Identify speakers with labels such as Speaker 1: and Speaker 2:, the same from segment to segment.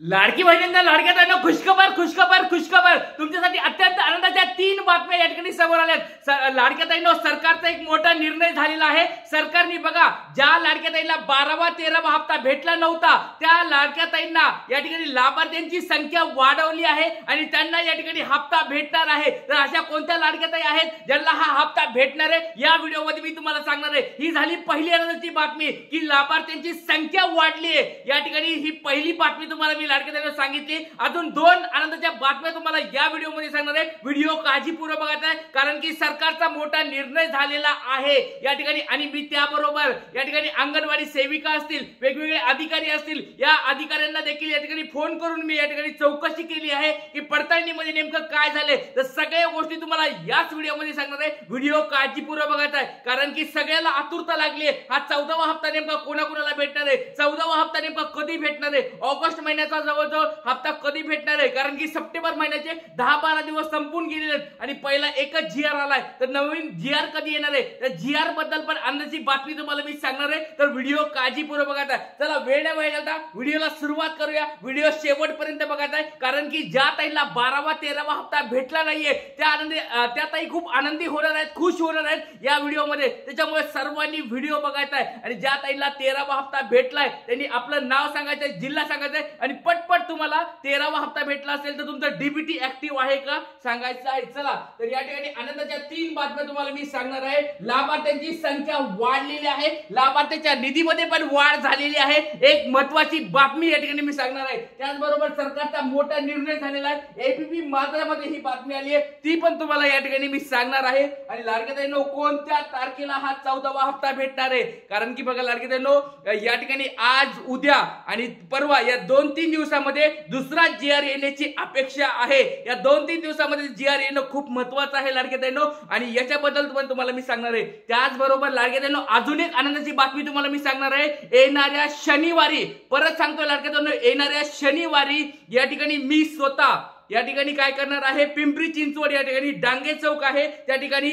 Speaker 1: लाडकी बहिणींना लाडक्या ताईंना खुशखबर खुशखबर खुशखबर तुमच्यासाठी अत्यंत आनंदाच्या 3 बातम्या या ठिकाणी समोर आल्यात। लाडक्या ताईंनो सरकारचा एक मोठा निर्णय झालेला आहे। सरकारने बघा ज्या लाडक्या ताईंना 12वा 13वा हप्ता भेटला नव्हता त्या लाडक्या ताईंना या ठिकाणी लाभार्थ्यांची संख्या वाढवली आहे आणि त्यांना या ठिकाणी हप्ता भेटणार आहे। तर अशा कोणत्या लाडक्या ताई आहेत ज्यांना हा हप्ता भेटणार आहे या व्हिडिओमध्ये मी तुम्हाला सांगणार आहे। ही झाली पहिली आनंदाची बातमी की लाभार्थ्यांची संख्या वाढली आहे। या ठिकाणी ही पहिली बातमी तुम्हाला लाडक्या ताईंना सांगितली। अजून 2 आनंदाच्या बातम्या तुम्हाला या व्हिडिओ मध्ये सांगणार आहे। व्हिडिओ काळजीपूर्वक बघायचा आहे कारण की सरकारचा मोठा निर्णय झालेला आहे या ठिकाणी। आणि मी त्याबरोबर या ठिकाणी अंगणवाडी सेविका असतील, वेगवेगळे अधिकारी असतील, या अधिकाऱ्यांना देखील या ठिकाणी फोन करून मी या ठिकाणी चौकशी केली आहे की पडताळणीमध्ये नेमकं काय झाले। तर सगळ्या गोष्टी तुम्हाला याच व्हिडिओ मध्ये सांगणार आहे। व्हिडिओ काळजीपूर्वक बघायचा आहे कारण की सगळ्याला आतुरता लागली आहे। हा 14वा हप्ता नेमका कोणाकोणाला भेटणार आहे, 14वा हप्ता नेमका कधी भेटणार आहे, ऑगस्ट महिन्याचा जवळजवळ हप्ता कधी भेटणार आहे कारण की सप्टेंबर महिन्याचे 10-12 दिवस संपून गेलेले आहेत आणि पहिला एकच जीआर आलाय। तर नवीन जीआर कधी येणार आहे त्या जीआर बद्दल पण अंदाजी बातमी तुम्हाला मी सांगणार आहे। तर व्हिडिओ काळजीपूर्वक बघायचा। चला वेळ न वाया घालता व्हिडिओला सुरुवात करूया। व्हिडिओ शेवटपर्यंत बघायचा आहे कारण की ज्या ताईला 12वा 13वा हप्ता भेटला नाहीये त्या ताई खूप आनंदी होणार आहेत, खुश होणार आहेत या व्हिडिओमध्ये। त्याच्यामुळे सर्वांनी व्हिडिओ बघायचा आहे आणि ज्या ताईला 13वा हप्ता भेटलाय त्यांनी आपलं नाव सांगायचं, जिल्हा सांगायचा आणि पटपट तुम्हाला 13वा हप्ता भेटला असेल तर तुमचा डीबीटी ऍक्टिव्ह आहे का सांगायचं आहे। चला तर या ठिकाणी आनंदाच्या 3 बातम्या तुम्हाला मी सांगणार आहे। लाभार्थ्यांची संख्या वाढलेली आहे, लाभार्थ्यांच्या निधीमध्ये पण वाढ झालेली आहे। एक महत्त्वाची बातमी या ठिकाणी मी सांगणार आहे। त्याचबरोबर सरकारचा मोठा निर्णय झालेला आहे। एबीपी माझामध्ये ही बातमी आली आहे ती पण तुम्हाला या ठिकाणी मी सांगणार आहे। आणि लाडक्या ताईंनो कोणत्या तारखेला हा 14वा हप्ता भेटणार आहे कारण की बघा लाडक्या ताईंनो या ठिकाणी आज उद्या आणि परवा या 2-3 दिवसामध्ये दुसरा जीआर येण्याची अपेक्षा आहे। या 2-3 दिवसामध्ये जीआर येणं खूप महत्त्वाचं आहे लाडक्या ताईंनो आणि याच्याबद्दल पण तुम्हाला मी सांगणार आहे। त्याचबरोबर लाडक्या ताईंनो अजून एक आनंदाची बातमी तुम्हाला मी सांगणार आहे। येणाऱ्या शनिवारी, परत सांगतोय लाडक्या ताईंनो, येणाऱ्या शनिवारी या ठिकाणी मी स्वतः या ठिकाणी काय करणार आहे, पिंपरी चिंचवड या ठिकाणी डांगे चौक आहे त्या ठिकाणी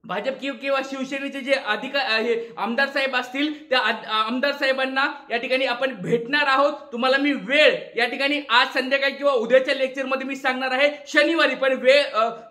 Speaker 1: भाजप किंवा शिवसेनेचे जे आमदार साहेब असतील त्या आमदार साहेबांना या ठिकाणी आपण भेटणार आहोत। तुम्हाला मी वेळ या ठिकाणी आज संध्याकाळी किंवा उद्याच्या लेक्चर मध्ये मी सांगणार आहे शनिवारी, पण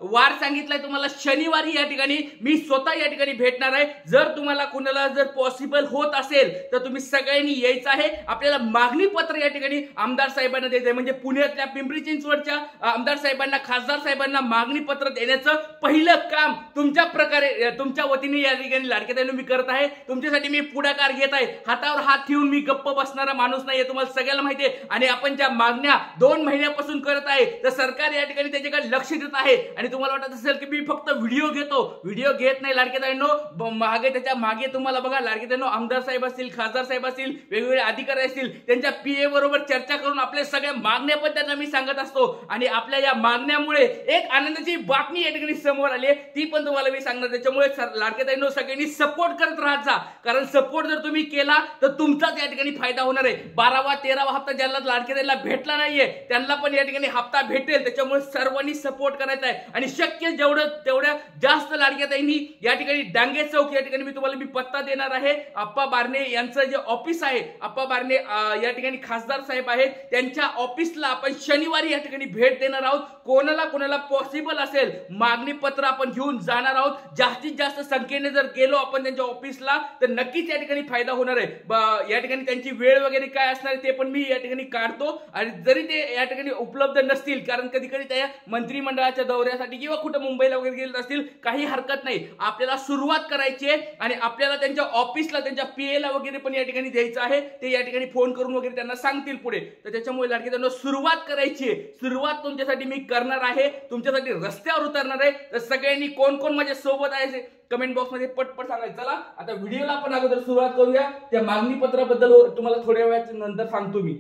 Speaker 1: वार सांगितलाय तुम्हाला शनिवारी या ठिकाणी मी स्वतः या ठिकाणी भेटणार आहे। जर तुम्हाला कुणाला जर पॉसिबल होत असेल तर तुम्ही सगळ्यांनी यायचं आहे। आपल्याला मागणी पत्र या ठिकाणी आमदार साहेबांना द्यायचं आहे, म्हणजे पुण्यातल्या पिंपरी चिंचवडच्या आमदार साहेबांना, खासदार साहेबांना मागणी पत्र देण्याचं पहिलं काम तुमच्या प्रकारे तुमच्या वतीने या ठिकाणी लाडक्या ताईंनो मी करत आहे। तुमच्यासाठी मी पुढाकार घेत आहे। हातावर हात ठेवून मी गप्प बसणारा माणूस नाहीये, तुम्हाला सगळ्याला माहिती आहे। आणि आपण ज्या मागण्या 2 महिन्यापासून करत आहे तर सरकार या ठिकाणी त्याच्याकडे लक्ष देत आहे। आणि तुम्हाला वाटत असेल की मी फक्त व्हिडिओ घेतो, व्हिडिओ घेत नाही लाडक्या ताईंनो, मागे त्याच्या मागे तुम्हाला बघा लाडक्या ताईंनो आमदार साहेब असतील, खासदार साहेब असतील, वेगवेगळे अधिकारी असतील, त्यांच्या पीए बरोबर चर्चा करून आपल्या सगळ्या मागण्या पण त्यांना मी सांगत असतो। आणि आपल्या या मागण्यामुळे एक आनंदाची बातमी या ठिकाणी समोर आली आहे ती पण तुम्हाला मी सांगणार। त्याच्यामुळे लाडक्या ताईंनो सगळ्यांनी सपोर्ट करत राहत जा कारण सपोर्ट जर तुम्ही केला तर तुमचाच या ठिकाणी फायदा होणार आहे। 12वा 13वा हप्ता ज्यांना लाडक्या ताईंना भेटला नाहीये त्यांना पण या ठिकाणी हप्ता भेटेल। त्याच्यामुळे सर्वांनी सपोर्ट करायचा आहे आणि शक्य तेवढ्या जास्त लाडक्या ताईंनी या ठिकाणी डांगे चौक या ठिकाणी मी तुम्हाला पत्ता देणार आहे। आप्पा बारणे यांचं जे ऑफिस आहे, आप्पा बारणे या ठिकाणी खासदार साहेब आहेत, त्यांच्या ऑफिसला आपण शनिवारी या ठिकाणी भेट देणार आहोत। कोणाला पॉसिबल असेल मागणी पत्र आपण घेऊन जाणार आहोत। जास्तीत जास्त संख्येने जर गेलो आपण त्यांच्या ऑफिसला तर नक्कीच या ठिकाणी फायदा होणार आहे। या ठिकाणी त्यांची वेळ वगैरे काय असणार ते पण मी या ठिकाणी काढतो आणि जरी ते या ठिकाणी उपलब्ध नसतील कारण कधी त्या मंत्रिमंडळाच्या दौऱ्यासाठी किंवा कुठे मुंबईला वगैरे गेले असतील, काही हरकत नाही। आपल्याला सुरुवात करायची आहे आणि आपल्याला त्यांच्या ऑफिसला, त्यांच्या पीएला वगैरे पण या ठिकाणी द्यायचं आहे। ते या ठिकाणी फोन करून वगैरे त्यांना सांगतील पुढे। तर त्याच्यामुळे लाडकी त्यांना सुरुवात करायची आहे, सुरुवात तुमच्यासाठी मी करणार आहे, तुमच्यासाठी रस्त्यावर उतरणार आहे। तर सगळ्यांनी कोण कोण माझ्या सोबत आहे कमेंट बॉक्स मध्ये पटपट सांगायचं। चला आता व्हिडिओला आपण अगोदर सुरुवात करूया। त्या मागणी पत्राबद्दल तुम्हाला थोड्या वेळानंतर सांगतो मी।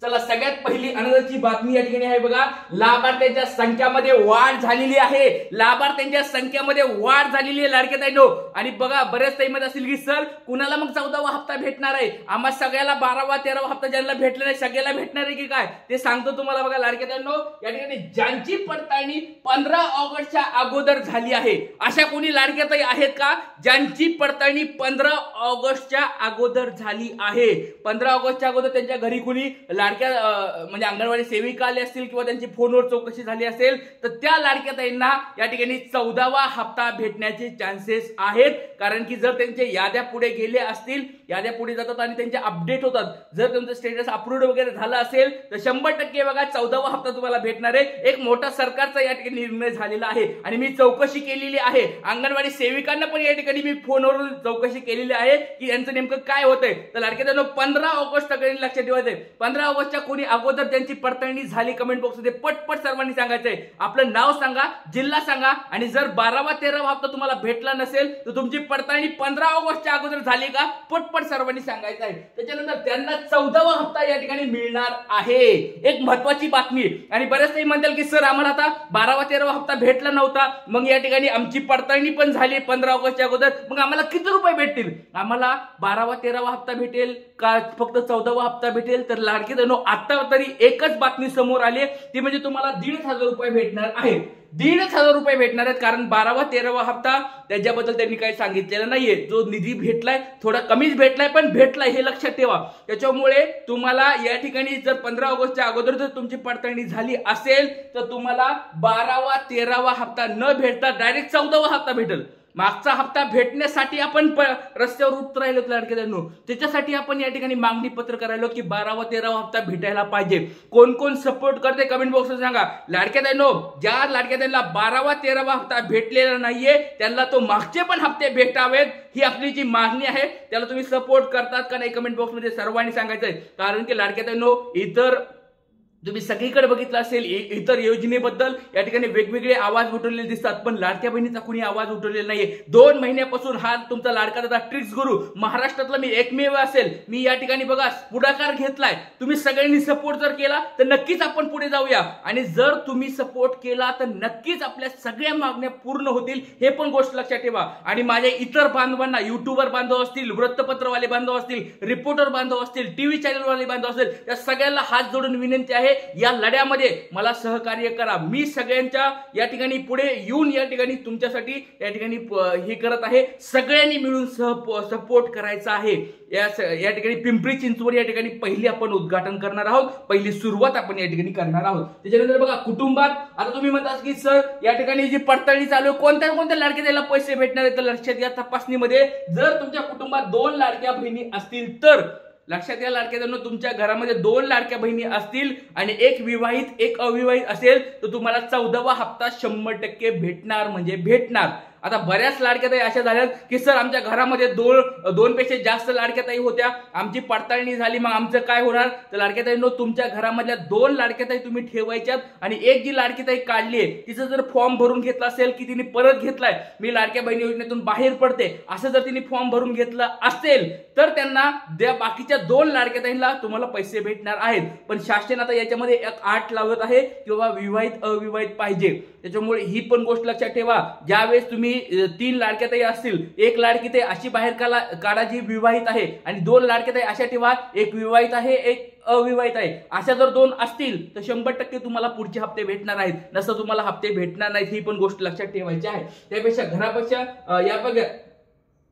Speaker 1: चला सगळ्यात पहिली आनंदाची बातमी या ठिकाणी आहे बघा, लाभार्थ्यांच्या संख्यामध्ये वाढ झालेली आहे. लाभार्थ्यांच्या संख्येमध्ये वाढ झालेली आहे लाडक्या ताईंनो. आणि बघा बरेच ताई मध्ये असेल की सर कुणाला मग 14वा हप्ता भेटणार आहे, आम्हा सगळ्याला 12वा 13वा हप्ता ज्यांना भेटला नाही सगळ्याला भेटणार आहे की काय ते सांगतो तुम्हाला. बघा लाडक्या ताईंनो, या ठिकाणी ज्यांची पडताळणी 15 ऑगस्टच्या अगोदर झाली आहे अशा कोणी लाडक्या ताई आहेत का ज्यांची पडताळणी 15 ऑगस्टच्या अगोदर झाली आहे? 15 ऑगस्टच्या अगोदर त्यांच्या घरी कुणी म्हणजे अंगणवाडी सेविका आले असतील किंवा त्यांची फोनवर चौकशी झाली असेल तर त्या लाडक्या ताईंना या ठिकाणी 14वा हप्ता भेटण्याचे चान्सेस आहेत. कारण की जर त्यांचे याद्या पुढे गेले असतील, याद्या पुढे जातात आणि त्यांचे अपडेट होतात, जर तुमचं स्टेटस अप्रूव्ड वगैरे झालं असेल तर 100% बघा 14वा हप्ता तुम्हाला भेटणार आहे. एक मोठा सरकारचा या ठिकाणी निर्णय झालेला आहे आणि मी चौकशी केलेली आहे. अंगणवाडी सेविकांना पण या ठिकाणी मी फोनवरून चौकशी केलेली आहे की यांचं नेमकं काय होतंय. तर लाडक्या ताईंनो 15 ऑगस्ट सगळ्यांनी लक्षात ठेवायचंय. 15 ऑगस्टच्या कोणी अगोदर त्यांची पडताळणी झाली कमेंट बॉक्स मध्ये पटपट सर्वांनी सांगायचंय. आपलं नाव सांगा, जिल्हा सांगा आणि जर 12वा 13वा हप्ता तुम्हाला भेटला नसेल तर तुमची पडताळणी 15 ऑगस्टच्या अगोदर झाली का पटपट सर्वांनी सांगायचं आहे. त्याच्यानंतर त्यांना 14वा हप्ता या ठिकाणी मिळणार आहे. एक महत्वाची बातमी. आणि बरेच काही म्हणतील की सर आम्हाला आता 12वा 13वा हप्ता भेटला नव्हता, मग या ठिकाणी आमची पडताळणी पण झाली 15 ऑगस्टच्या अगोदर, मग आम्हाला किती रुपये भेटतील? आम्हाला 12वा 13वा हप्ता भेटेल का फक्त 14वा हप्ता भेटेल? तर लाडकी ताईंनो आता तरी एकच बातमी समोर आली, ती म्हणजे तुम्हाला 1,500 रुपये भेटणार आहेत. 1,500 रुपये भेटणार आहेत. कारण 12वा 13वा हप्ता त्याच्याबद्दल त्यांनी काही सांगितलेलं नाहीये. जो निधी भेटलाय थोडा कमीच भेटलाय पण भेटलाय हे लक्षात ठेवा. त्याच्यामुळे तुम्हाला या ठिकाणी जर 15 ऑगस्टच्या अगोदर जर तुमची पडताळणी झाली असेल तर तुम्हाला 12वा 13वा हप्ता न भेटता डायरेक्ट 14वा हप्ता भेटेल. मागचा हप्ता भेटण्यासाठी आपण रस्त्यावर उतरायला राहिलो लाडक्या ताईंनो, त्याच्यासाठी आपण या ठिकाणी मागणी पत्र करायलो की 12वा 13वा हप्ता भेटायला पाहिजे. कोण कोण सपोर्ट करते कमेंट बॉक्समध्ये सांगा. लाडक्या ताईंनो, ज्या लाडक्या ताईंना 12वा 13वा हप्ता भेटलेला नाहीये त्यांना तो मागचे पण हप्ते भेटावेत ही आपली जी मागणी आहे. त्याला तुम्ही सपोर्ट करतात का नाही कमेंट बॉक्समध्ये सर्वांनी सांगायचंय. कारण की लाडक्या ताईंनो, इतर तुम्ही सगळीकडे बघितलं असेल इतर योजनेबद्दल या ठिकाणी वेगवेगळे आवाज उठवलेले दिसतात पण लाडक्या बहिणीचा कुणी आवाज उठवलेला नाहीये. 2 महिन्यापासून हा तुमचा लाडका दादा ट्रिक्स गुरु महाराष्ट्रातला मी एकमेव असेल, मी या ठिकाणी बघा पुढाकार घेतलाय. तुम्ही सगळ्यांनी सपोर्ट जर केला तर नक्कीच आपण पुढे जाऊया आणि जर तुम्ही सपोर्ट केला तर नक्कीच आपल्या सगळ्या मागण्या पूर्ण होतील हे पण गोष्ट लक्षात ठेवा. आणि माझ्या इतर बांधवांना, युट्यूबर बांधव असतील, वृत्तपत्रवाले बांधव असतील, रिपोर्टर बांधव असतील, टीव्ही चॅनलवाले बांधव असतील, त्या सगळ्यांना हात जोडून विनंती आहे या लढ्यामध्ये मला सहकार्य करा. मी सगळ्यांच्या या ठिकाणी पुढे येऊन या ठिकाणी तुमच्यासाठी या ठिकाणी हे करत आहे. सगळ्यांनी मिळून सपोर्ट करायचा आहे. या ठिकाणी पिंपरी चिंचवड या ठिकाणी पहिली आपण उद्घाटन करणार आहोत, पहिली सुरुवात आपण या ठिकाणी करणार आहोत. त्याच्यानंतर बघा कुटुंबात, आता तुम्ही म्हणतात की सर या ठिकाणी जी पडताळणी चालू आहे कोणत्या कोणत्या लाडक्या ताईला पैसे भेटणार आहेत, तर लक्षात घ्या तपासणीमध्ये जर तुमच्या कुटुंबात 2 लाडक्या बहिणी असतील तर लक्षात घ्या लाडक्या ताईंनो, तुमच्या घरामध्ये 2 लाडक्या बहिणी असतील आणि एक विवाहित एक अविवाहित असेल तर तुम्हाला 14वा हप्ता 100% भेटणार म्हणजे भेटणार. आता बऱ्याच लाडक्या ताई अशा झाल्यात की सर आमच्या घरामध्ये 2 पेक्षा जास्त लाडक्या ताई होत्या, आमची पडताळणी झाली, मग आमचं काय होणार? तर लाडक्या ताईंनो, तुमच्या घरामधल्या 2 लाडक्या ताई तुम्ही ठेवायच्यात आणि एक जी लाडकी ताई काढली आहे तिचं जर फॉर्म भरून घेतला असेल की तिने परत घेतलाय, मी लाडक्या बहिणी योजनेतून बाहेर पडते असं जर तिने फॉर्म भरून घेतला असेल तर त्यांना त्या बाकीच्या 2 लाडक्या ताईंना तुम्हाला पैसे भेटणार आहेत. पण शासन आता याच्यामध्ये एक अट लावत आहे किंवा विवाहित अविवाहित पाहिजे. त्याच्यामुळे ही पण गोष्ट लक्षात ठेवा. ज्यावेळेस तुम्ही 3 लाडक्या ताई असतील, एक लाडकी ताई अशी बाहेर काढा जी विवाहित आहे आणि 2 लाडक्या ताई अशा ठेवा, एक विवाहित आहे एक अविवाहित आहे. अशा जर 2 असतील तर 100% तुम्हाला पुढचे हप्ते भेटणार आहेत, नसतं तुम्हाला हप्ते भेटणार नाहीत. ही पण गोष्ट लक्षात ठेवायची आहे. त्यापेक्षा घरापेक्षा या बघा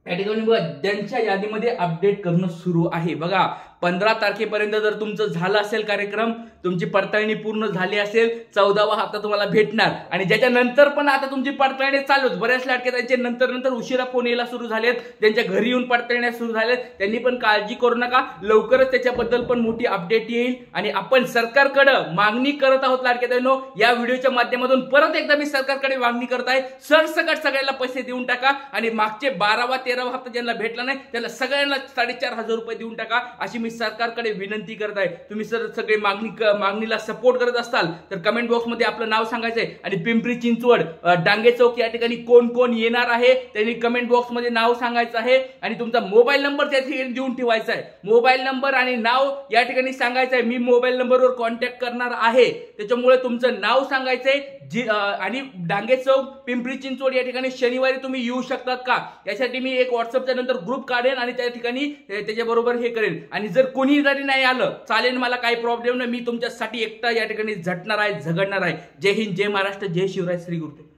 Speaker 1: या ठिकाणी बघा ज्यांच्या यादीमध्ये अपडेट करणं सुरू आहे. बघा 15 तारखेपर्यंत जर तुमचं झालं असेल कार्यक्रम, तुमची पडताळणी पूर्ण झाली असेल, 14वा हप्ता तुम्हाला भेटणार. आणि ज्याच्या नंतर पण आता तुमची पडताळणी चालूच, बऱ्याच लाडक्या त्यांचे नंतर उशिरा फोन यायला सुरू झालेत, त्यांच्या घरी येऊन पडताळण्या सुरू झाल्यात, त्यांनी पण काळजी करू नका. लवकरच त्याच्याबद्दल पण मोठी अपडेट येईल आणि आपण सरकारकडे मागणी करत आहोत लाडक्या ताईंनो. या व्हिडिओच्या माध्यमातून परत एकदा मी सरकारकडे मागणी करत आहे, सरसकट सगळ्यांना पैसे देऊन टाका आणि मागचे 12वा 13वा हप्ता ज्यांना भेटला नाही त्याला सगळ्यांना 4,500 रुपये देऊन टाका अशी मी सरकारकडे विनंती करत आहे. तुम्ही सगळे मागणीला सपोर्ट करत असाल तर कमेंट बॉक्समध्ये आपलं नाव सांगायचंय. आणि पिंपरी चिंचवड डांगे चौक या ठिकाणी कोण कोण येणार आहे त्यांनी कमेंट बॉक्समध्ये नाव सांगायचं आहे. आणि तुमचा मोबाईल नंबर त्या ठिकाणी देऊन ठेवायचा आहे. मोबाईल नंबर आणि नाव या ठिकाणी सांगायचं आहे. मी मोबाईल नंबरवर कॉन्टॅक्ट करणार आहे, त्याच्यामुळे तुमचं नाव सांगायचंय. आणि डांगे चौक पिंपरी चिंचवड या ठिकाणी शनिवारी तुम्ही येऊ शकतात का, यासाठी मी एक व्हॉट्सअपच्या नंतर ग्रुप काढेन आणि त्या ठिकाणी त्याच्याबरोबर हे करेन. आणि जर कोणी जरी नाही आलं चालेल, मला काही प्रॉब्लेम नाही. मी तुमच्यासाठी एकटा या ठिकाणी झटणार आहे, झगडणार आहे. जय हिंद, जय महाराष्ट्र, जय शिवराय, श्री गुरुदेव.